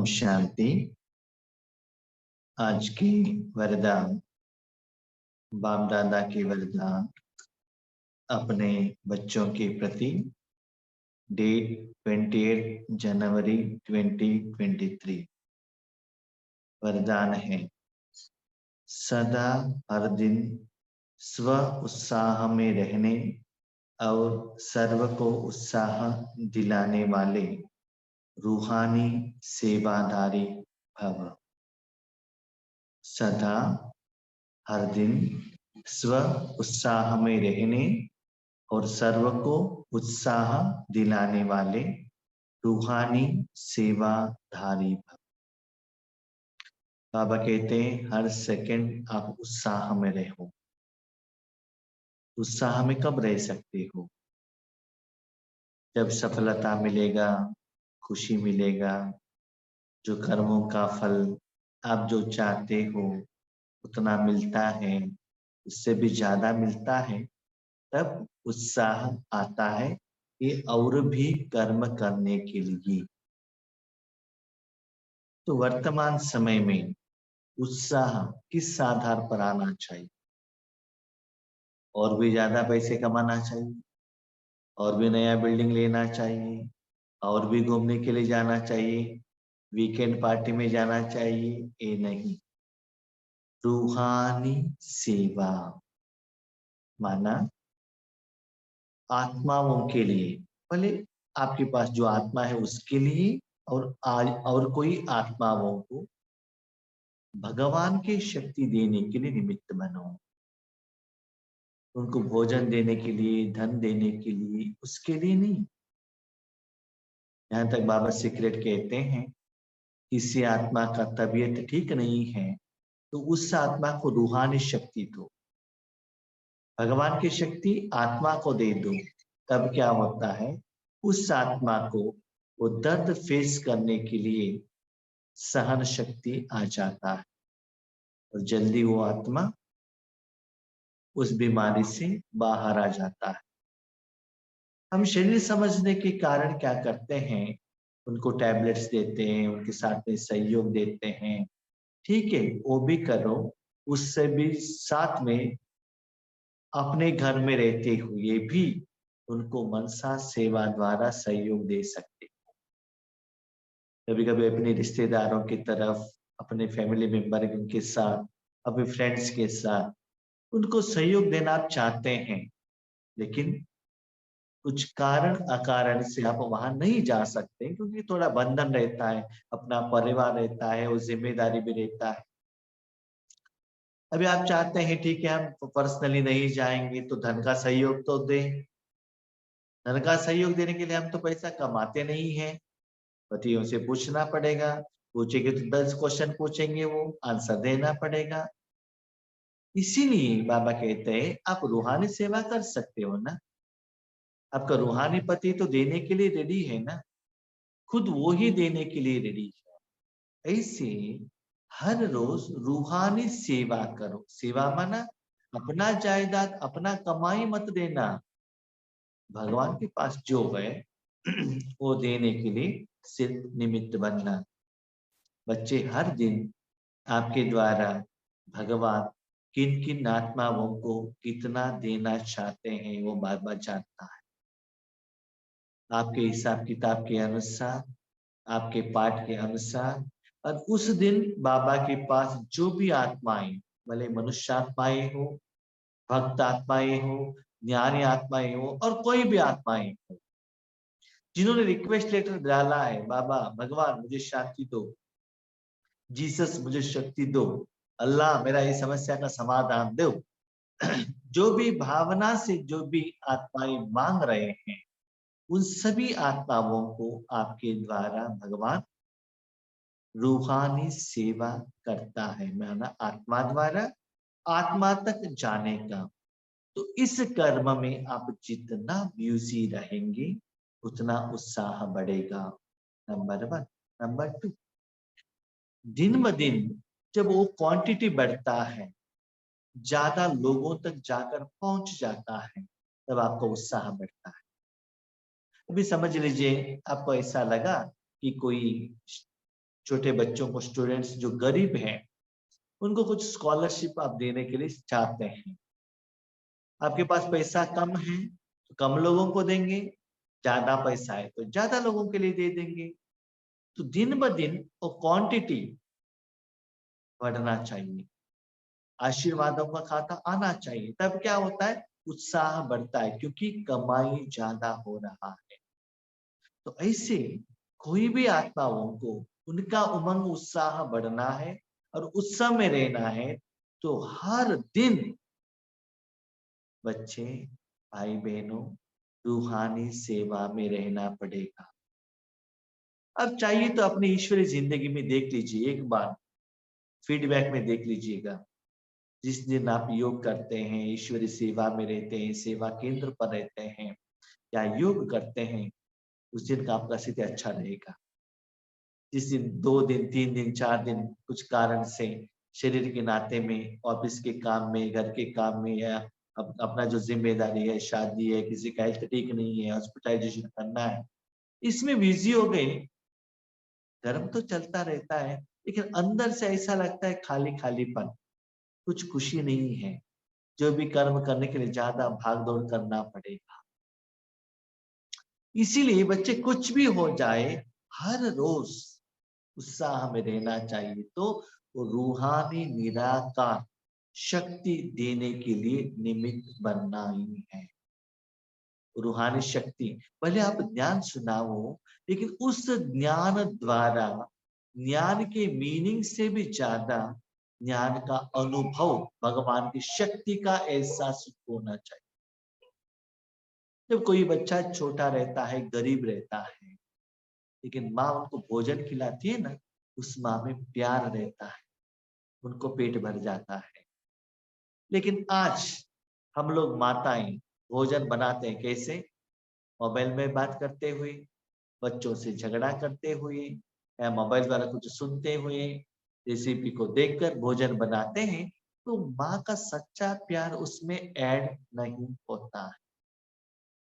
शांति। आज की वरदान, बाप दादा की वरदान अपने बच्चों के प्रति। डेट 28 जनवरी 2023। वरदान है, सदा हर दिन स्व उत्साह में रहने और सर्व को उत्साह दिलाने वाले रूहानी सेवाधारी भव। सदा हर दिन स्व उत्साह में रहने और सर्व को उत्साह दिलाने वाले रूहानी सेवाधारी भव। बाबा कहते हैं हर सेकंड आप उत्साह में रहो। उत्साह में कब रह सकते हो? जब सफलता मिलेगा, खुशी मिलेगा, जो कर्मों का फल आप जो चाहते हो उतना मिलता है, उससे भी ज्यादा मिलता है, तब उत्साह आता है ये और भी कर्म करने के लिए। तो वर्तमान समय में उत्साह किस आधार पर आना चाहिए? और भी ज्यादा पैसे कमाना चाहिए, और भी नया बिल्डिंग लेना चाहिए, और भी घूमने के लिए जाना चाहिए, वीकेंड पार्टी में जाना चाहिए? ये नहीं। रूहानी सेवा माना आत्माओं के लिए, भले आपके पास जो आत्मा है उसके लिए, और कोई आत्माओं को भगवान की शक्ति देने के लिए निमित्त बनो। उनको भोजन देने के लिए, धन देने के लिए, उसके लिए नहीं। यहाँ तक बाबा सीक्रेट कहते हैं, किसी आत्मा का तबीयत ठीक नहीं है तो उस आत्मा को रूहानी शक्ति दो। भगवान की शक्ति आत्मा को दे दो, तब क्या होता है, उस आत्मा को वो दर्द फेस करने के लिए सहन शक्ति आ जाता है और जल्दी वो आत्मा उस बीमारी से बाहर आ जाता है। हम शरीर समझने के कारण क्या करते हैं, उनको टैबलेट्स देते हैं, उनके साथ में सहयोग देते हैं। ठीक है, वो भी करो, उससे भी साथ में अपने घर में रहते हुए भी उनको मनसा सेवा द्वारा सहयोग दे सकते। कभी कभी अपने रिश्तेदारों की तरफ, अपने फैमिली मेंबर के साथ, अपने फ्रेंड्स के साथ उनको सहयोग देना आप चाहते हैं, लेकिन कुछ कारण अकारण से आप वहां नहीं जा सकते, क्योंकि थोड़ा बंधन रहता है, अपना परिवार रहता है, वो जिम्मेदारी भी रहता है। अभी आप चाहते हैं ठीक है हम पर्सनली नहीं जाएंगे, तो धन का सहयोग तो दें। धन का सहयोग देने के लिए हम तो पैसा कमाते नहीं हैं, पतियों से पूछना पड़ेगा। पूछेंगे तो 10 क्वेश्चन पूछेंगे, वो आंसर देना पड़ेगा। इसीलिए बाबा कहते हैं आप रूहानी सेवा कर सकते हो ना। आपका रूहानी पति तो देने के लिए रेडी है ना, खुद वो ही देने के लिए रेडी है। ऐसे हर रोज रूहानी सेवा करो। सेवा माना अपना जायदाद, अपना कमाई मत देना। भगवान के पास जो है वो देने के लिए सिर्फ निमित्त बनना। बच्चे हर दिन आपके द्वारा भगवान किन किन आत्माओं को कितना देना चाहते हैं वो बाबा जानता है। आपके हिसाब किताब के अनुसार, आपके पाठ के अनुसार, और उस दिन बाबा के पास जो भी आत्माएं, भले मनुष्य आत्माएं हो, भक्त आत्माएं हो, ज्ञानी आत्माएं हो, और कोई भी आत्माएं हो, जिन्होंने रिक्वेस्ट लेटर डाला है, बाबा भगवान मुझे शांति दो, जीसस मुझे शक्ति दो, अल्लाह मेरा ये समस्या का समाधान दो, जो भी भावना से जो भी आत्माएं मांग रहे हैं, उन सभी आत्माओं को आपके द्वारा भगवान रूहानी सेवा करता है। माना आत्मा द्वारा आत्मा तक जाने का। तो इस कर्म में आप जितना बिजी रहेंगे उतना उत्साह बढ़ेगा। नंबर 1। नंबर 2, दिन ब दिन जब वो क्वांटिटी बढ़ता है, ज्यादा लोगों तक जाकर पहुंच जाता है, तब आपका उत्साह बढ़ता है। अभी समझ लीजिए आपको ऐसा लगा कि कोई छोटे बच्चों को, स्टूडेंट्स जो गरीब हैं, उनको कुछ स्कॉलरशिप आप देने के लिए चाहते हैं। आपके पास पैसा कम है तो कम लोगों को देंगे, ज्यादा पैसा है तो ज्यादा लोगों के लिए दे देंगे। तो दिन ब दिन वो क्वांटिटी बढ़ना चाहिए, आशीर्वादों का खाता आना चाहिए। तब क्या होता है, उत्साह बढ़ता है, क्योंकि कमाई ज्यादा हो रहा है। तो ऐसे कोई भी आत्माओं को उनका उमंग उत्साह बढ़ना है और उत्सव में रहना है, तो हर दिन बच्चे, भाई बहनों, रूहानी सेवा में रहना पड़ेगा। अब चाहिए तो अपनी ईश्वरीय जिंदगी में देख लीजिए, एक बार फीडबैक में देख लीजिएगा। जिस दिन आप योग करते हैं, ईश्वरीय सेवा में रहते हैं, सेवा केंद्र पर रहते हैं या योग करते हैं, उस दिन का आपका स्थिति अच्छा रहेगा। जिस दिन 2 दिन, 3 दिन, 4 दिन कुछ कारण से शरीर के नाते में, ऑफिस के काम में, घर के काम में, या अपना जो जिम्मेदारी है, शादी है, किसी का हेल्थ ठीक नहीं है, हॉस्पिटलाइजेशन करना है, इसमें बिजी हो गए, धर्म तो चलता रहता है, लेकिन अंदर से ऐसा लगता है खाली खालीपन, कुछ खुशी नहीं है। जो भी कर्म करने के लिए ज्यादा भाग दौड़ करना पड़ेगा। इसीलिए बच्चे कुछ भी हो जाए, हर रोज उत्साह में रहना चाहिए। तो वो रूहानी निराकार शक्ति देने के लिए निमित्त बनना ही है। रूहानी शक्ति, भले आप ज्ञान सुनाओ, लेकिन उस ज्ञान द्वारा, ज्ञान के मीनिंग से भी ज्यादा ज्ञान का अनुभव, भगवान की शक्ति का एहसास होना चाहिए। जब कोई बच्चा छोटा रहता है, गरीब रहता है, लेकिन माँ उनको भोजन खिलाती है ना, उस माँ में प्यार रहता है, उनको पेट भर जाता है। लेकिन आज हम लोग माताएं भोजन बनाते हैं कैसे? मोबाइल में बात करते हुए, बच्चों से झगड़ा करते हुए, या मोबाइल द्वारा कुछ सुनते हुए, रेसिपी को देखकर भोजन बनाते हैं। तो माँ का सच्चा प्यार उसमें ऐड नहीं होता है।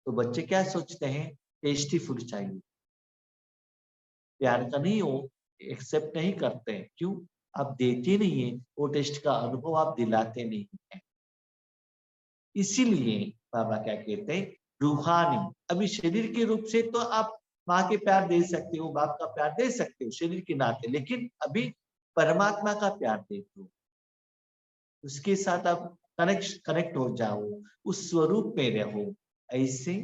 तो बच्चे क्या सोचते हैं, टेस्टी फूड चाहिए, प्यार का नहीं, वो एक्सेप्ट नहीं करते हैं। क्यों? आप देते नहीं है, वो टेस्ट का अनुभव आप दिलाते नहीं है। इसीलिए बाबा क्या कहते हैं, रूहानी, अभी शरीर के रूप से तो आप माँ के प्यार दे सकते हो, बाप का प्यार दे सकते हो शरीर के नाते, लेकिन अभी परमात्मा का प्यार देते हो, उसके साथ आप कनेक्ट हो जाओ, उस स्वरूप में रहो। ऐसे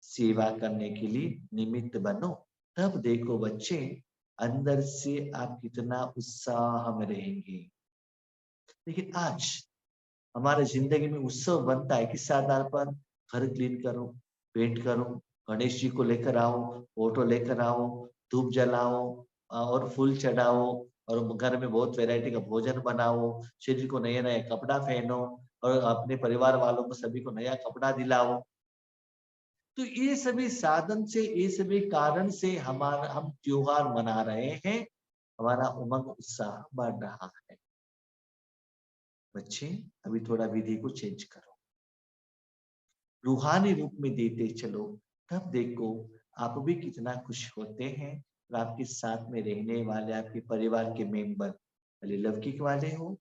सेवा करने के लिए निमित्त बनो। तब देखो बच्चे, अंदर से आप कितना उत्साह में रहेंगे। लेकिन आज हमारे जिंदगी में उत्सव बनता है किस आधार पर? घर क्लीन करो, पेंट करो, गणेश जी को लेकर आओ, फोटो लेकर आओ, धूप जलाओ और फूल चढ़ाओ, और घर में बहुत वैरायटी का भोजन बनाओ, शरीर को नया नया कपड़ा पहनो, और अपने परिवार वालों को सभी को नया कपड़ा दिलाओ। तो ये सभी साधन से, ये सभी कारण से हमारा, हम त्योहार मना रहे हैं, हमारा उमंग उत्साह बढ़ रहा है। बच्चे, अभी थोड़ा विधि को चेंज करो, रूहानी रूप में देते चलो। तब देखो आप भी कितना खुश होते हैं, और आपके साथ में रहने वाले आपके परिवार के मेंबर, भले लौकिक वाले हो,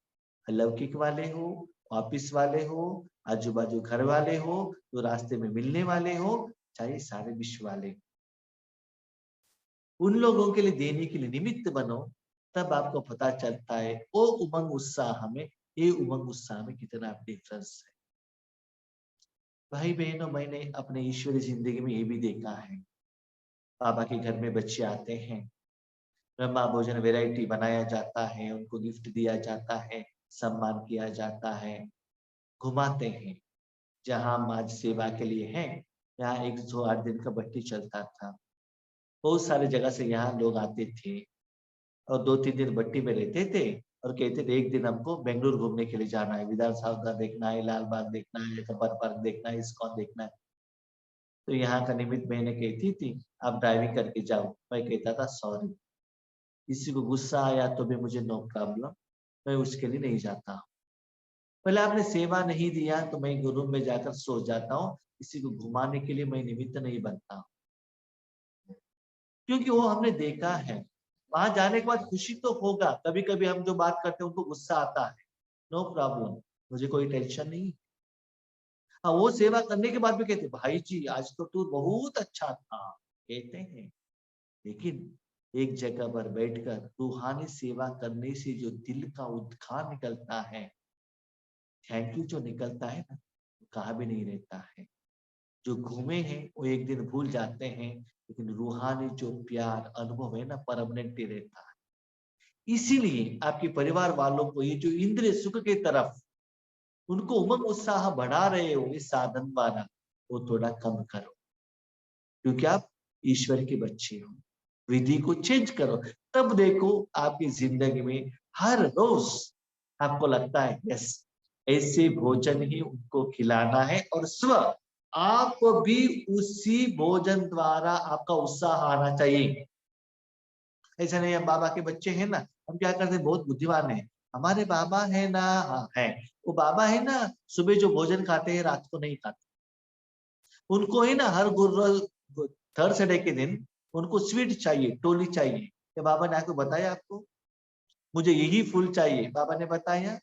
अलौकिक वाले हो, ऑफिस वाले हो, आजू बाजू घर वाले हो, तो रास्ते में मिलने वाले हो, चाहे सारे विश्व वाले, उन लोगों के लिए देने के लिए निमित्त बनो। तब आपको पता चलता है वो उमंग उत्साह में, ये उमंग उत्साह में कितना डिफरेंस है। भाई बहनों, मैंने अपने ईश्वरी जिंदगी में ये भी देखा है, बाबा के घर में बच्चे आते हैं, ब्रह्मा भोजन वैरायटी बनाया जाता है, उनको गिफ्ट दिया जाता है, सम्मान किया जाता है, घुमाते हैं। जहाँ माज सेवा के लिए है, यहाँ 108 दिन का भट्टी चलता था, बहुत सारे जगह से यहाँ लोग आते थे, और 2-3 दिन भट्टी में रहते थे, और कहते थे एक दिन हमको बेंगलुरु घूमने के लिए जाना है, विधानसभा देखना है, लाल बाग देखना है, कब्बर पार्क देखना है, इस्कॉन देखना है। तो यहाँ का निमित्त मैंने कहती थी आप ड्राइविंग करके जाओ, मैं कहता था सॉरी, किसी को गुस्सा आया तो भी मुझे नो प्रॉब्लम, मैं उसके लिए नहीं जाता। पहले आपने सेवा नहीं दिया तो मैं रूम में जाकर सो जाता हूँ, किसी को घुमाने के लिए मैं निमित्त नहीं बनता, क्योंकि वो हमने देखा है वहां जाने के बाद खुशी तो होगा, कभी कभी हम जो बात करते हैं उनको गुस्सा आता है, नो प्रॉब्लम, मुझे कोई टेंशन नहीं। हाँ, वो सेवा करने के बाद भी कहते भाई जी आज तो तू बहुत अच्छा था, कहते हैं। लेकिन एक जगह पर बैठकर रूहानी सेवा करने से जो दिल का उद्गार निकलता है, थैंक यू जो निकलता है ना, कहा भी नहीं रहता है। जो घूमे हैं वो एक दिन भूल जाते हैं, लेकिन रूहानी जो प्यार अनुभव है ना, परमानेंट रहता है। इसीलिए आपके परिवार वालों को ये जो इंद्रिय सुख की तरफ उनको उमंग उत्साह बढ़ा रहे हो, इस साधन द्वारा वो थोड़ा कम करो, क्योंकि आप ईश्वर के बच्चे हो। विधि को चेंज करो, तब देखो आपकी जिंदगी में हर रोज आपको लगता है यस, ऐसे भोजन ही उनको खिलाना है, और स्व आप भी उसी भोजन द्वारा आपका उत्साह आना चाहिए। ऐसा नहीं हम बाबा के बच्चे हैं ना, हम क्या करते हैं, बहुत बुद्धिमान है, हमारे बाबा है ना, हाँ है, वो बाबा है ना, सुबह जो भोजन खाते हैं रात को नहीं खाते, उनको है ना हर गुरु थर्सडे के दिन उनको स्वीट चाहिए, टोली चाहिए। क्या बाबा ने आपको बताया, आपको मुझे यही फूल चाहिए, बाबा ने बताया?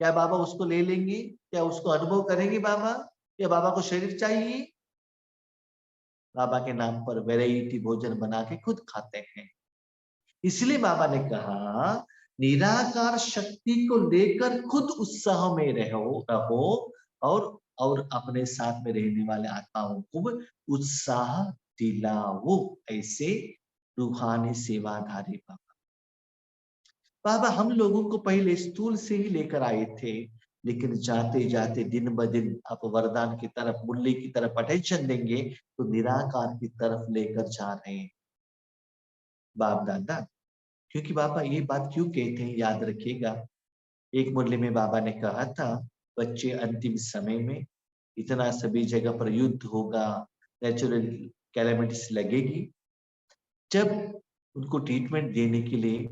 क्या बाबा उसको ले लेंगे? क्या उसको अनुभव करेंगे बाबा? क्या बाबा को शरीर चाहिए? बाबा के नाम पर वैरायटी भोजन बना के खुद खाते हैं। इसलिए बाबा ने कहा निराकार शक्ति को लेकर खुद उत्साह में रहो और अपने साथ में रहने वाले आत्माओं को भी उत्साह दिलाओ। ऐसे रूहानी सेवाधारी बाबा। बाबा हम लोगों को पहले स्थूल से ही लेकर आए थे, लेकिन जाते जाते दिन ब दिन आप वरदान की तरफ, मुरली की तरफ अटेंशन देंगे तो निराकार की तरफ लेकर जा रहे हैं बाप दादा। क्योंकि बाबा ये बात क्यों कहते हैं, याद रखिएगा। एक मुरली में बाबा ने कहा था, बच्चे अंतिम समय में इतना सभी जगह पर युद्ध होगा, नेचुरल कैलेमिटीज लगेगी, जब उनको ट्रीटमेंट देने के लिए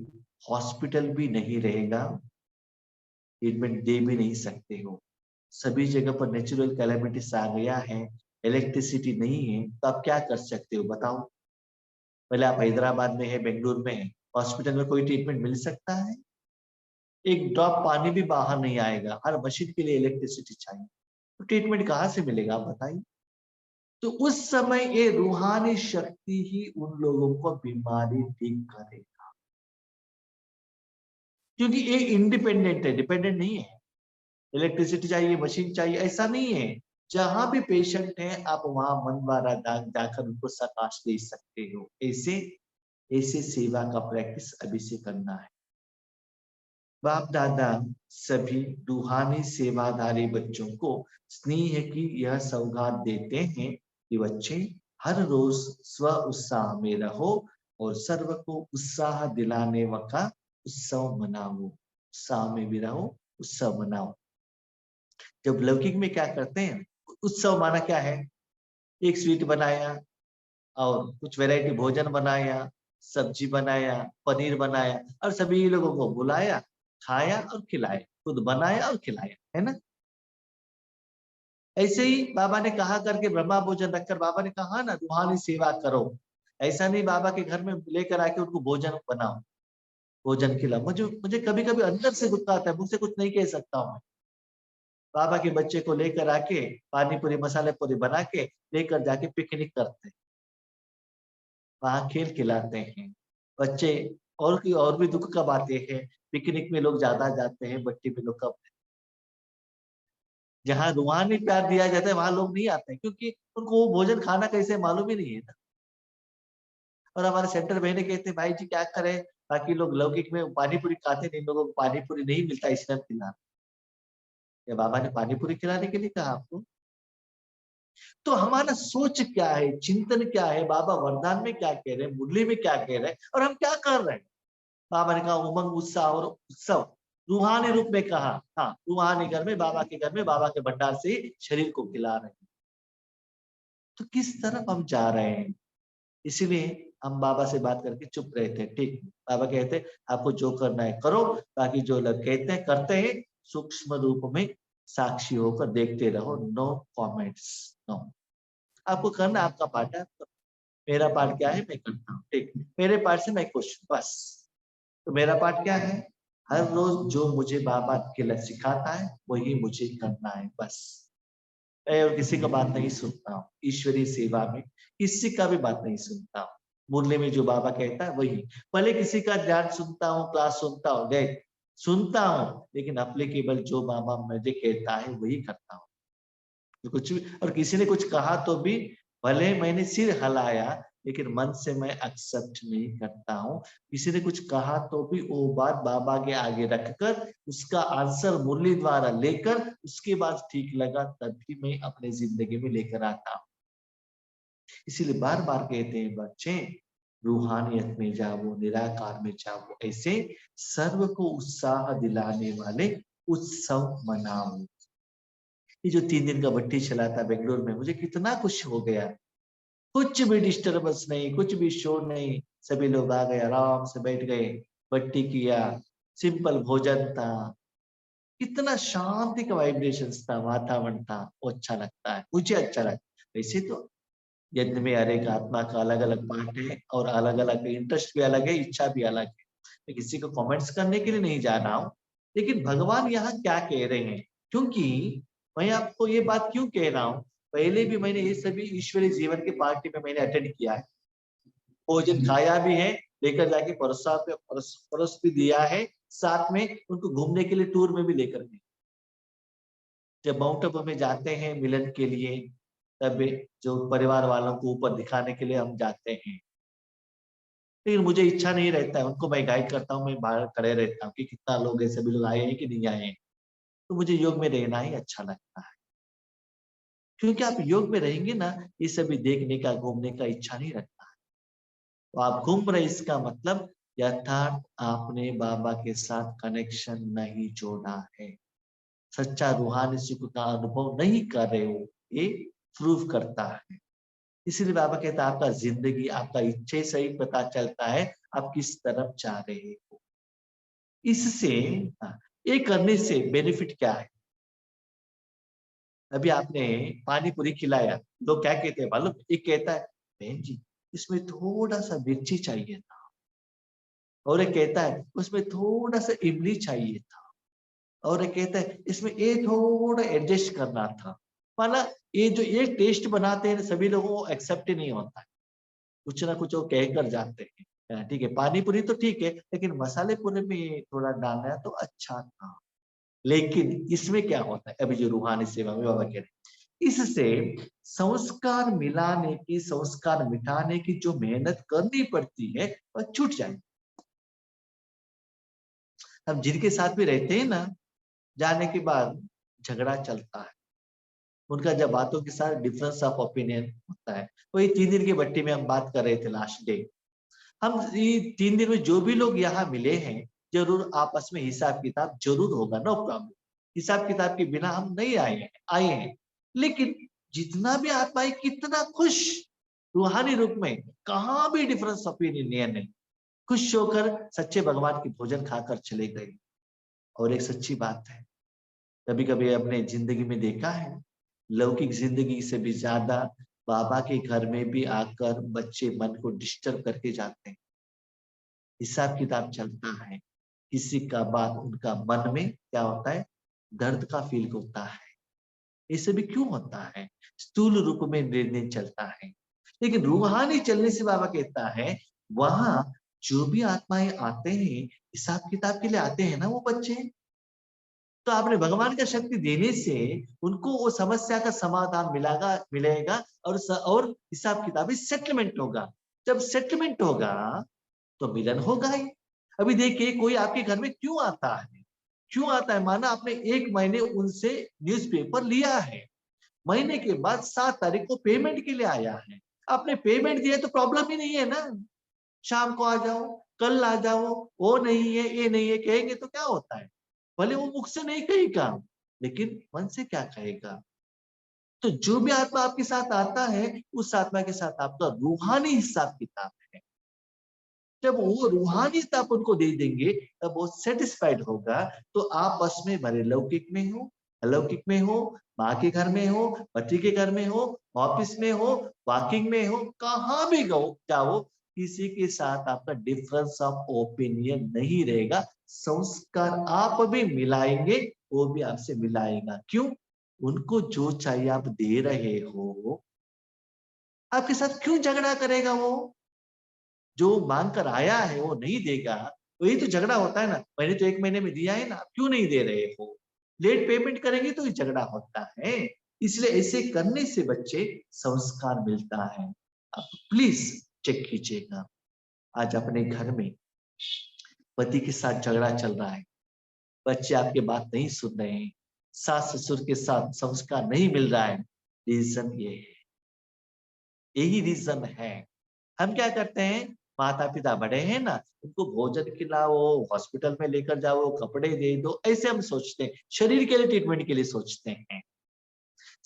हॉस्पिटल भी नहीं रहेगा, ट्रीटमेंट दे भी नहीं सकते हो, सभी जगह पर नेचुरल कैलेमिटीज आ गया है, इलेक्ट्रिसिटी नहीं है, तो आप क्या कर सकते हो बताओ? पहले आप हैदराबाद में है, बेंगलुरु में है, हॉस्पिटल में कोई ट्रीटमेंट मिल सकता है? एक ड्रॉप पानी भी बाहर नहीं आएगा, हर मशीन के लिए इलेक्ट्रिसिटी चाहिए, तो ट्रीटमेंट कहाँ से मिलेगा आप बताइए? तो उस समय ये रूहानी शक्ति ही उन लोगों को बीमारी ठीक करेगा, क्योंकि ये इंडिपेंडेंट है, डिपेंडेंट नहीं है। इलेक्ट्रिसिटी चाहिए, मशीन चाहिए, ऐसा नहीं है। जहां भी पेशेंट है आप वहां मन द्वारा जाकर उनको प्रकाश दे सकते हो। ऐसे ऐसे सेवा का प्रैक्टिस अभी से करना है। बाप दादा सभी रूहानी सेवाधारी बच्चों को स्नेह की यह सौगात देते हैं कि बच्चे हर रोज स्व उत्साह में रहो और सर्व को उत्साह दिलाने का उत्सव मनाओ। उत्साह में भी रहो, उत्सव मनाओ। जब लौकिक में क्या करते हैं, उत्सव माना क्या है, एक स्वीट बनाया और कुछ वैरायटी भोजन बनाया, सब्जी बनाया, पनीर बनाया और सभी लोगों को बुलाया, खाया और खिलाया, खुद बनाया और खिलाया, है ना? ऐसे ही बाबा ने कहा करके ब्रह्मा भोजन रखकर बाबा ने कहा ना रूहानी सेवा करो। ऐसा नहीं बाबा के घर में लेकर आके उनको भोजन बनाओ, भोजन खिलाओ। मुझे मुझे कभी कभी अंदर से गुस्सा आता है, मुझसे कुछ नहीं कह सकता हूँ। बाबा के बच्चे को लेकर आके पानी पूरी मसाले पूरी बना के लेकर जाके पिकनिक करते हैं, वहां खेल खिलाते हैं बच्चे। और की और भी दुख कब आते हैं, पिकनिक में लोग ज्यादा जाते हैं, बट्टी में लोग कम। जहाँ रूहानी प्यार दिया जाता है वहां लोग नहीं आते हैं, क्योंकि उनको वो भोजन खाना कैसे मालूम ही नहीं है ना। और हमारे सेंटर बहने कहते हैं भाई जी क्या करें, बाकी लोग लौकिक में पानी पूरी खाते नहीं, लोगों को पानी पूरी नहीं मिलता इसलिए हम खिला। या बाबा ने पानी पूरी खिलाने के लिए कहा आपको? तो हमारा सोच क्या है, चिंतन क्या है, बाबा वरदान में क्या कह रहे हैं, मुरली में क्या कह रहे हैं, और हम क्या कर रहे हैं? बाबा ने कहा उमंग उत्साह और उत्सव, रूहानी रूप में कहा। हाँ, रूहानी घर में, बाबा के घर में, बाबा के भंडार से शरीर को खिला रहे हैं। तो किस तरफ हम जा रहे हैं? इसीलिए हम बाबा से बात करके चुप रहे थे। ठीक, बाबा कहते आपको जो करना है करो, बाकी जो लोग कहते हैं करते हैं, सूक्ष्म रूप में साक्षी होकर देखते रहो, नो कमेंट्स, नो। आपको करना आपका पार्ट है, मेरा पार्ट क्या है, मैं करता हूँ, ठीक, मेरे पार्ट से मैं खुश हूँ, बस। तो मेरा पार्ट क्या है, हर रोज जो मुझे बाबा अकेला सिखाता है वही मुझे करना है, बस। मैं और किसी का बात नहीं सुनता हूँ, ईश्वरीय सेवा में किसी का भी बात नहीं सुनता हूँ। मुरली में जो बाबा कहता है वही, भले किसी का ध्यान सुनता हूँ, क्लास सुनता हूँ, गए सुनता हूँ, लेकिन अपने केवल जो बाबा मुझे कहता है वही करता हूँ। तो कुछ भी, और किसी ने कुछ कहा तो भी भले मैंने सिर हिलाया, लेकिन मन से मैं एक्सेप्ट नहीं करता हूँ। किसी ने कुछ कहा तो भी वो बात बाबा के आगे रखकर उसका आंसर मुरली द्वारा लेकर उसके बाद ठीक लगा तभी मैं अपने जिंदगी में लेकर आता हूँ। इसीलिए बार बार कहते हैं बच्चे, रूहानियत में जाओ, निराकार में जाओ, ऐसे सर्व को उत्साह दिलाने वाले उत्सव मनाओ। ये जो 3 दिन का भट्टी चला था बेंगलोर में, मुझे कितना खुश हो गया। कुछ भी डिस्टर्बेंस नहीं, कुछ भी शोर नहीं, सभी लोग आ गए, आराम से बैठ गए, भट्टी किया, सिंपल भोजन था, कितना शांति का वाइब्रेशंस था, वातावरण था, वो अच्छा लगता है, मुझे अच्छा लगता है। वैसे तो यज्ञ में हर एक आत्मा का अलग अलग पार्ट है और अलग अलग इंटरेस्ट भी अलग है, इच्छा भी अलग है। मैं किसी को कमेंट्स करने के लिए नहीं जा रहा हूँ, लेकिन भगवान यहाँ क्या कह रहे हैं, क्योंकि मैं आपको ये बात क्यों कह रहा हूँ, पहले भी मैंने ये सभी ईश्वरीय जीवन के पार्टी में मैंने अटेंड किया है, भोजन खाया भी है, लेकर जाके परोस भी दिया है, साथ में उनको घूमने के लिए टूर में भी लेकर गए। जब माउंट आबू में जाते हैं मिलन के लिए, तब जो परिवार वालों को ऊपर दिखाने के लिए हम जाते हैं, लेकिन मुझे इच्छा नहीं रहता है, उनको मैं गाइड करता हूँ, मैं बाहर खड़े रहता हूँ कि कितना लोग है, सभी लोग आए हैं कि नहीं आए हैं। तो मुझे योग में रहना ही अच्छा लगता है, क्योंकि आप योग में रहेंगे ना, ये सभी देखने का, घूमने का इच्छा नहीं रखता है। तो आप घूम रहे, इसका मतलब यथार्थ आपने बाबा के साथ कनेक्शन नहीं जोड़ा है, सच्चा रूहानी सुख का अनुभव नहीं कर रहे हो, ये प्रूव करता है। इसीलिए बाबा कहता है आपका जिंदगी, आपका इच्छा से ही पता चलता है आप किस तरफ जा रहे हो। इससे ये करने से बेनिफिट क्या है, अभी आपने पानी पूरी खिलाया, लोग क्या कहते हैं मालूम, एक कहता है बहन जी इसमें थोड़ा सा मिर्ची चाहिए था, और एक कहता है उसमें थोड़ा सा इमली चाहिए था, और एक कहता है इसमें ये थोड़ा एडजस्ट करना था। माना ये जो ये टेस्ट बनाते हैं सभी लोगों को एक्सेप्ट ही नहीं होता है, कुछ ना कुछ वो कह कर जाते हैं। ठीक है, पानी पूरी तो ठीक है, लेकिन मसाले पूरी में थोड़ा डालना तो अच्छा था। लेकिन इसमें क्या होता है, अभी जो रूहानी सेवा में बाबा कह रहे हैं, इससे संस्कार मिलाने की, संस्कार मिटाने की जो मेहनत करनी पड़ती है वह छूट जाए। हम जिनके साथ भी रहते हैं ना, जाने के बाद झगड़ा चलता है, उनका जब बातों के साथ डिफरेंस ऑफ ओपिनियन होता है। वही 3 दिन की भट्टी में हम बात कर रहे थे लास्ट डे, हम ये 3 दिन में जो भी लोग यहाँ मिले हैं, जरूर आपस में हिसाब किताब जरूर होगा, नो प्रॉब्लम। हिसाब किताब के बिना हम नहीं आए हैं, लेकिन जितना भी आत्मा है कितना खुश, रूहानी रूप में कहाँ भी डिफरेंस ओपिनियन नहीं, खुश होकर सच्चे भगवान की भोजन खाकर चले गए। और एक सच्ची बात है, कभी कभी अपने जिंदगी में देखा है, लौकिक जिंदगी से भी ज्यादा बाबा के घर में भी आकर बच्चे मन को डिस्टर्ब करके जाते हैं, हिसाब किताब चलता है, किसी का बात उनका मन में क्या होता है, दर्द का फील होता है। ये सभी क्यों होता है, स्थूल रूप में निर्णय चलता है, लेकिन रूहानी चलने से बाबा कहता है वहां जो भी आत्माएं आते हैं, हिसाब किताब के लिए आते हैं ना वो बच्चे, तो आपने भगवान का शक्ति देने से उनको वो समस्या का समाधान मिलेगा, और हिसाब किताबी सेटलमेंट होगा। जब सेटलमेंट होगा तो मिलन होगा ही। अभी देखिए कोई आपके घर में क्यों आता है, क्यों आता है, माना आपने 1 महीने उनसे न्यूज़पेपर लिया है, महीने के बाद 7 तारीख को पेमेंट के लिए आया है, आपने पेमेंट दिया तो प्रॉब्लम ही नहीं है ना, शाम को आ जाओ, कल आ जाओ, वो नहीं है ये नहीं है कहेंगे तो क्या होता है, भले वो मुख से नहीं कहेगा लेकिन मन से क्या कहेगा। तो जो भी आत्मा आपके साथ आता है उस आत्मा के साथ आपका रूहानी हिसाब किताब है, जब वो रूहानी आप उनको दे देंगे तब वो सेटिस्फाइड होगा, तो आप बस में भरे लौकिक में हो अलौकिक में हो, माँ के घर में हो, पति के घर में हो, ऑफिस में हो, वॉकिंग में हो, कहाँ भी जाओ, किसी के साथ आपका डिफरेंस ऑफ ओपिनियन नहीं रहेगा। संस्कार आप भी मिलाएंगे, वो भी आपसे मिलाएगा। क्यों? उनको जो चाहिए आप दे रहे हो, आपके साथ क्यों झगड़ा करेगा वो? जो मांग कर आया है वो नहीं देगा, वही तो झगड़ा होता है ना। मैंने तो 1 महीने में दिया है ना, क्यों नहीं दे रहे हो? लेट पेमेंट करेंगे तो ये झगड़ा होता है। इसलिए ऐसे करने से बच्चे संस्कार मिलता है। आप प्लीज चेक कीजिएगा, आज अपने घर में पति के साथ झगड़ा चल रहा है, बच्चे आपके बात नहीं सुन रहे हैं, सास ससुर के साथ संस्कार नहीं मिल रहा है, रीजन ये है, यही रीजन है। हम क्या करते हैं, माता पिता बड़े हैं ना, उनको भोजन खिलाओ, हॉस्पिटल में लेकर जाओ, कपड़े दे दो, ऐसे हम सोचते हैं, शरीर के लिए ट्रीटमेंट के लिए सोचते हैं।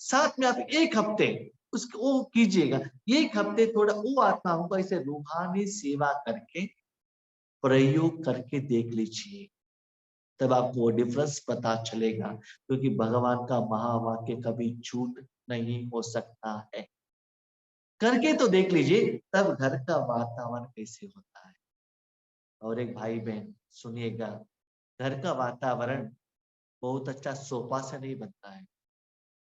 साथ में आप 1 हफ्ते उसको वो कीजिएगा, 1 हफ्ते थोड़ा वो आत्माओं को ऐसे रूहानी सेवा करके प्रयोग करके देख लीजिए, तब आपको वो डिफरेंस पता चलेगा। क्योंकि भगवान का महावाक्य कभी झूठ नहीं हो सकता है। करके तो देख लीजिए, तब घर का वातावरण कैसे होता है। और एक भाई बहन सुनिएगा, घर का वातावरण बहुत अच्छा सोफा से नहीं बनता है,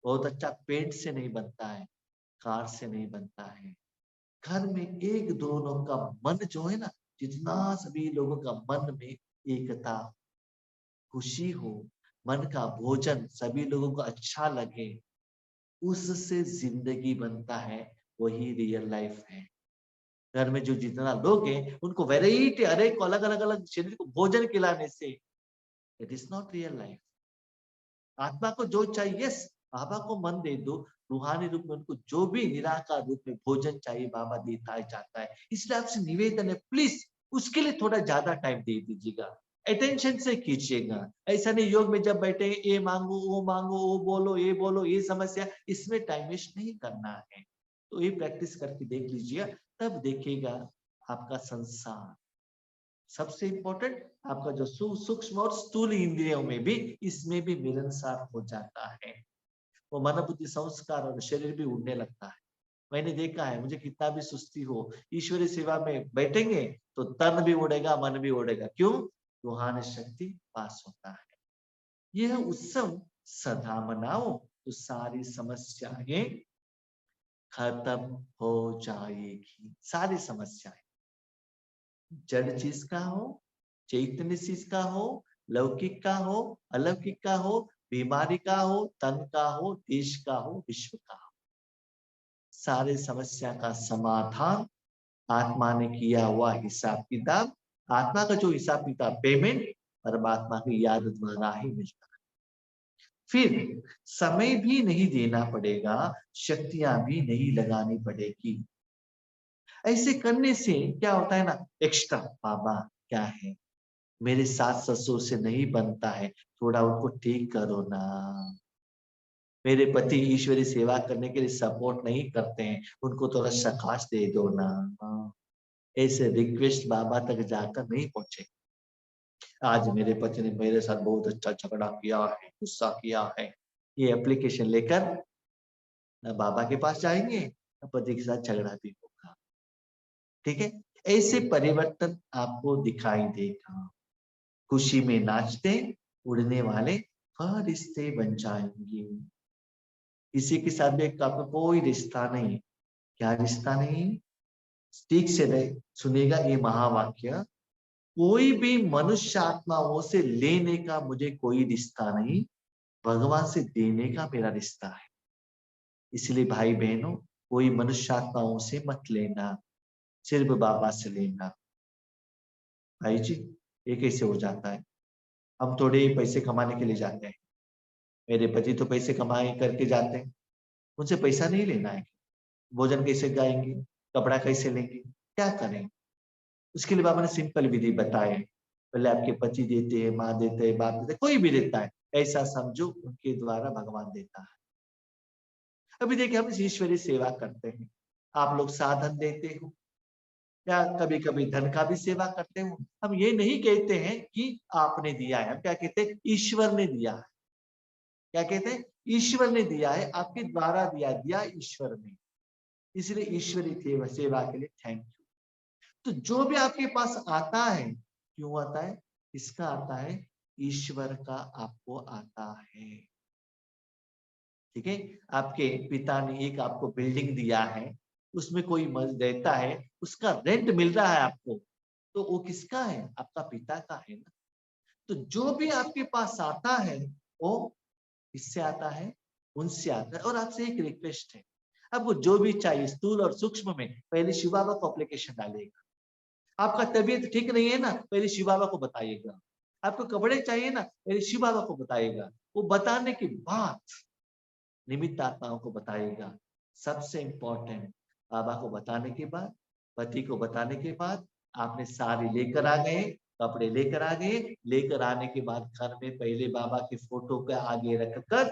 बहुत अच्छा पेंट से नहीं बनता है, कार से नहीं बनता है। घर में एक दोनों का मन जो है ना, जितना सभी लोगों का मन में एकता, खुशी हो, मन का भोजन सभी लोगों को अच्छा लगे, उससे जिंदगी बनता है, वही रियल लाइफ है। घर में जो जितना लोग हैं उनको वेराइटी, हर एक को अलग अलग अलग शरीर को भोजन खिलाने से, it is not real life. आत्मा को जो चाहिए, यस, बाबा को मन दे दो, रूहानी रूप में उनको जो भी निराकार रूप में भोजन चाहिए बाबा देता है जाता है। इसलिए आपसे निवेदन है, प्लीज उसके लिए थोड़ा ज्यादा टाइम दे दीजिएगा, अटेंशन से कीजिएगा। ऐसा नहीं योग में जब बैठे ये मांगो वो बोलो ये बोलो ये समस्या, इसमें टाइम वेस्ट नहीं करना है। तो ये प्रैक्टिस करके देख लीजिए, तब देखिएगा आपका संसार, सबसे इंपॉर्टेंट आपका जो सूक्ष्म और स्थूल इंद्रियों में भी, इसमें भी मिलनसार हो जाता है। वो मन बुद्धि संस्कार और शरीर भी उड़ने लगता है। मैंने देखा है, मुझे कितना भी सुस्ती हो, ईश्वरीय सेवा में बैठेंगे तो तन भी उड़ेगा, मन भी उड़ेगा। क्यों? रूहानी शक्ति पास होता है। यह उत्सव सदा मनाओ तो सारी समस्याएं खत्म हो जाएगी। सारी समस्याएं, जड़ चीज का हो, चैतन्य चीज का हो, लौकिक का हो, अलौकिक का हो, बीमारी का हो, तन का हो, देश का हो, विश्व का हो, सारे समस्या का समाधान आत्मा ने किया हुआ हिसाब किताब, आत्मा का जो हिसाब किताब पेमेंट परमात्मा की याद द्वारा ही मिलता है। फिर समय भी नहीं देना पड़ेगा, शक्तियां भी नहीं लगानी पड़ेगी। ऐसे करने से क्या होता है ना, एक्स्ट्रा बाबा क्या है, मेरे सास ससुर से नहीं बनता है, थोड़ा उनको ठीक करो ना। मेरे पति ईश्वरी सेवा करने के लिए सपोर्ट नहीं करते हैं, उनको थोड़ा शाबाश दे दो ना। ऐसे रिक्वेस्ट बाबा तक जाकर नहीं पहुंचे। आज मेरे पति ने मेरे साथ बहुत अच्छा झगड़ा किया है, गुस्सा किया है, ये एप्लीकेशन लेकर बाबा के पास जाएंगे, पति के साथ झगड़ा भी होगा। ठीक है, ऐसे परिवर्तन आपको दिखाई देगा। खुशी में नाचते उड़ने वाले फरिश्ते बन जाएंगे। किसी के साथ भी आपका कोई रिश्ता नहीं, क्या रिश्ता नहीं, ठीक से रहे सुनिएगा ये महावाक्य, कोई भी मनुष्य आत्माओं से लेने का मुझे कोई रिश्ता नहीं, भगवान से देने का मेरा रिश्ता है। इसलिए भाई बहनों, कोई मनुष्य आत्माओं से मत लेना, सिर्फ बाबा से लेना। भाई जी, ये कैसे हो जाता है? हम थोड़े पैसे कमाने के लिए जाते हैं, मेरे पति तो पैसे कमाए करके जाते हैं, उनसे पैसा नहीं लेना है। भोजन कैसे गाएंगे, कपड़ा कैसे लेंगे, क्या करें? उसके लिए बाबा ने सिंपल विधि बताए। पहले आपके पति देते हैं, माँ देते हैं, बाप देते हैं, कोई भी देता है, ऐसा समझो उनके द्वारा भगवान देता है। अभी देखिए, हम ईश्वरीय सेवा करते हैं, आप लोग साधन देते हो या कभी कभी धन का भी सेवा करते हो। हम ये नहीं कहते हैं कि आपने दिया है, हम क्या कहते हैं, ईश्वर ने दिया है। क्या कहते हैं, ईश्वर ने दिया है, आपके द्वारा दिया ईश्वर ने, इसलिए ईश्वरी सेवा के लिए थैंक यू। तो जो भी आपके पास आता है, क्यों आता है, किसका आता है, ईश्वर का आपको आता है। ठीक है, आपके पिता ने एक आपको बिल्डिंग दिया है, उसमें कोई रहता है, उसका रेंट मिल रहा है आपको, तो वो किसका है, आपका पिता का है ना। तो जो भी आपके पास आता है वो किससे आता है, उनसे आता है। और आपसे एक रिक्वेस्ट है, आपको जो भी चाहिए स्थूल और सूक्ष्म में, पहले शिव बाबा को एप्लीकेशन डालिएगा। आपका तबीयत ठीक नहीं है ना, पहले शिव बाबा को बताइएगा। आपको कपड़े चाहिए ना, पहले शिव बाबा को बताइएगा। वो बताने के बाद निमित्त आत्माओं को बताएगा। सबसे इंपॉर्टेंट, बाबा को बताने के बाद, पति को बताने के बाद, आपने साड़ी लेकर आ गए, कपड़े लेकर आ गए, लेकर आने के बाद घर में पहले बाबा के फोटो के आगे रखकर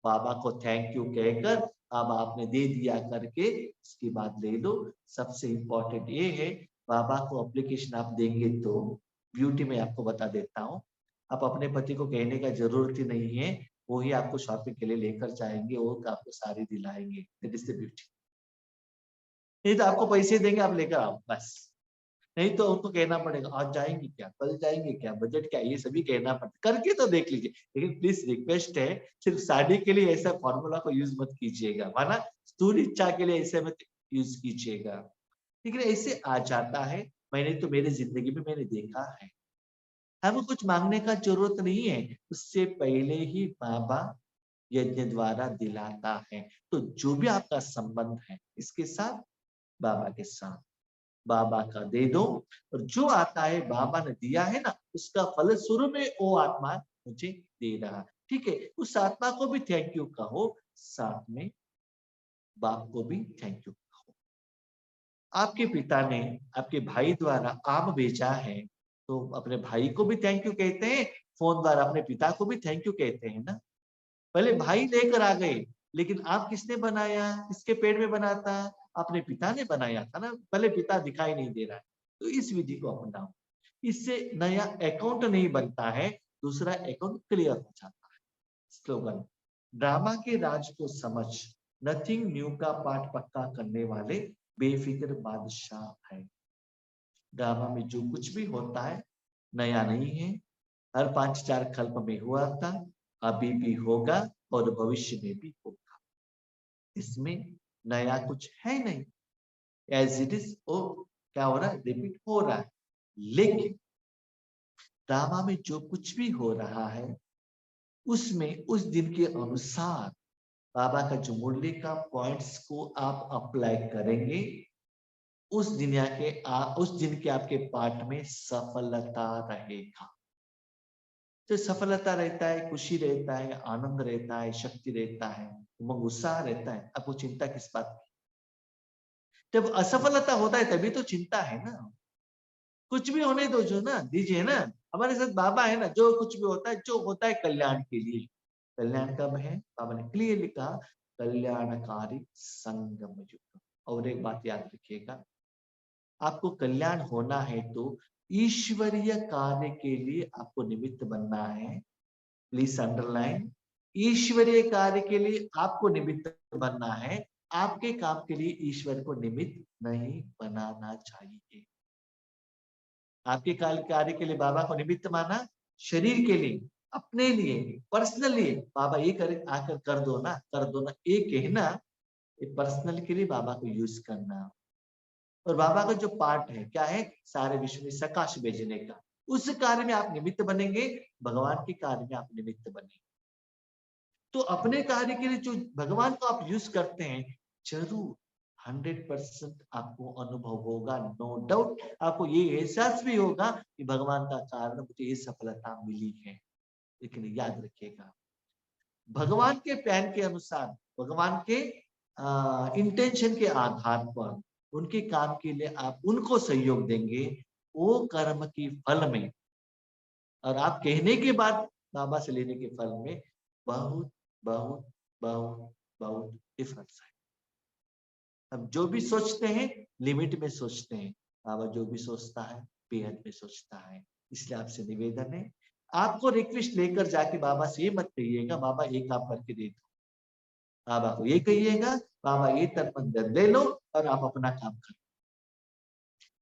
बाबा को थैंक यू कहकर, अब आपने दे दिया करके उसकी बात ले लो। सबसे इंपॉर्टेंट ये है, बाबा को एप्लीकेशन आप देंगे तो ब्यूटी में आपको बता देता हूँ, आप अपने पति को कहने का जरूरत ही नहीं है, वो ही आपको शॉपिंग के लिए लेकर जाएंगे, वो आपको साड़ी दिलाएंगे। That is the beauty. नहीं तो आपको पैसे देंगे, आप लेकर आओ बस। नहीं तो उनको कहना पड़ेगा आज जाएंगे क्या, कल जाएंगे क्या, बजट क्या, ये सभी कहना पड़ता, करके तो देख लीजिए। लेकिन प्लीज रिक्वेस्ट है, सिर्फ साड़ी के लिए ऐसा फॉर्मूला को यूज मत कीजिएगा, माना स्थूल इच्छा के लिए ऐसे मत यूज कीजिएगा। लेकिन ऐसे आ जाता है, मैंने तो मेरी जिंदगी में मैंने देखा है। हमें कुछ मांगने का जरूरत नहीं है, उससे पहले ही बाबा यज्ञ द्वारा दिलाता है। तो जो भी आपका संबंध है इसके साथ, बाबा के साथ, बाबा का दे दो। और जो आता है बाबा ने दिया है ना, उसका फल स्वरूप में वो आत्मा मुझे दे रहा। ठीक है, उस आत्मा को भी थैंक यू कहो, साथ में बाप को भी थैंक यू कहो। आपके पिता ने आपके भाई द्वारा आम भेजा है, तो अपने भाई को भी थैंक यू कहते हैं, फोन द्वारा अपने पिता को भी थैंक यू कहते हैं ना। पहले भाई लेकर आ गए, लेकिन आप किसने बनाया, किसके पेड़ में बना था, अपने पिता ने बनाया था ना। पहले पिता दिखाई नहीं दे रहा है, तो इस विधि को अपनाओ। इससे नया अकाउंट नहीं बनता है, दूसरा अकाउंट क्लियर हो जाता है। स्लोगन, ड्रामा के राज को समझ, नथिंग न्यू का पाठ पक्का करने वाले बेफिक्र बादशाह है। ड्रामा में जो कुछ भी होता है नया नहीं है, हर 5-4 कल्प में हुआ था, अभी भी होगा और भविष्य में भी होगा। इसमें नया कुछ है नहीं, एज इट इज वो क्या हो रहा है, रिपीट हो रहा है। लेकिन ड्रामा में जो कुछ भी हो रहा है उसमें उस दिन के अनुसार बाबा का जो मूल्य का पॉइंट्स को आप अप्लाई करेंगे, उस दिन के आपके पाठ में सफलता रहेगा। तो सफलता रहता है, खुशी रहता है, आनंद रहता है, शक्ति रहता है, उमंग उत्साह रहता है, आपको चिंता किस बात की। जब असफलता होता है तभी तो चिंता है ना। कुछ भी होने दो, जो ना दीजिए ना, हमारे साथ बाबा है ना, जो कुछ भी होता है, जो होता है कल्याण के लिए। कल्याण कब है, बाबा ने क्लियर लिखा, कल्याणकारी संगम युग। और एक बात याद रखिएगा, आपको कल्याण होना है तो ईश्वरीय कार्य के लिए आपको निमित्त बनना है। प्लीज अंडरलाइन, ईश्वरीय कार्य के लिए आपको निमित्त बनना है, आपके काम के लिए ईश्वर को निमित्त नहीं बनाना चाहिए। आपके कार्य के लिए बाबा को निमित्त माना, शरीर के लिए, अपने लिए, पर्सनली बाबा ये कर आकर कर दो ना, कर दो ना, ये कहना, ये पर्सनल के लिए बाबा को यूज करना। और बाबा का जो पार्ट है क्या है, सारे विश्व में सकाश भेजने का, उस कार्य में आप निमित्त बनेंगे, भगवान के कार्य में आप निमित्त बनेंगे। तो अपने कार्य के लिए जो भगवान को आप यूज करते हैं, जरूर 100% आपको अनुभव होगा, नो डाउट। आपको ये एहसास भी होगा कि भगवान का कारण मुझे ये सफलता मिली है। लेकिन याद रखिएगा, भगवान के प्लान के अनुसार, भगवान के इंटेंशन के आधार पर उनके काम के लिए आप उनको सहयोग देंगे, वो कर्म की फल में और आप कहने के बाद बाबा से लेने के फल में बहुत बहुत बहुत बहुत डिफरेंस है। हम जो भी सोचते हैं लिमिट में सोचते हैं, बाबा जो भी सोचता है बेहद में सोचता है। इसलिए आपसे निवेदन है, आपको रिक्वेस्ट लेकर जाके बाबा से ये मत कहिएगा बाबा ये काम करके दे दो, बाबा को ये कहिएगा बाबा ये तन मन धन ले लो और आप अपना काम करो।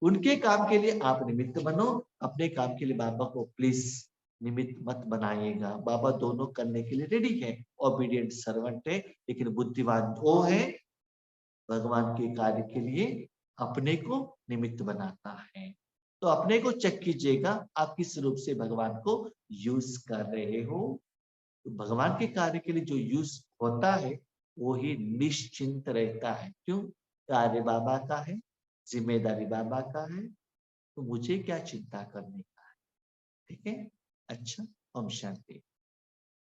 उनके काम के लिए आप निमित्त बनो, अपने काम के लिए बाबा को प्लीज निमित्त मत बनाइएगा। बाबा दोनों करने के लिए रेडी है, ओबीडियंट सर्वेंट है, लेकिन बुद्धिमान वो है भगवान के कार्य के लिए अपने को निमित्त बनाता है। तो अपने को चेक कीजिएगा आप किस रूप से भगवान को यूज कर रहे हो। तो भगवान के कार्य के लिए जो यूज होता है वो ही निश्चिंत रहता है। क्यों? कार्य बाबा का है, जिम्मेदारी बाबा का है, तो मुझे क्या चिंता करने का है। ठीक है, अच्छा, ओम शांति।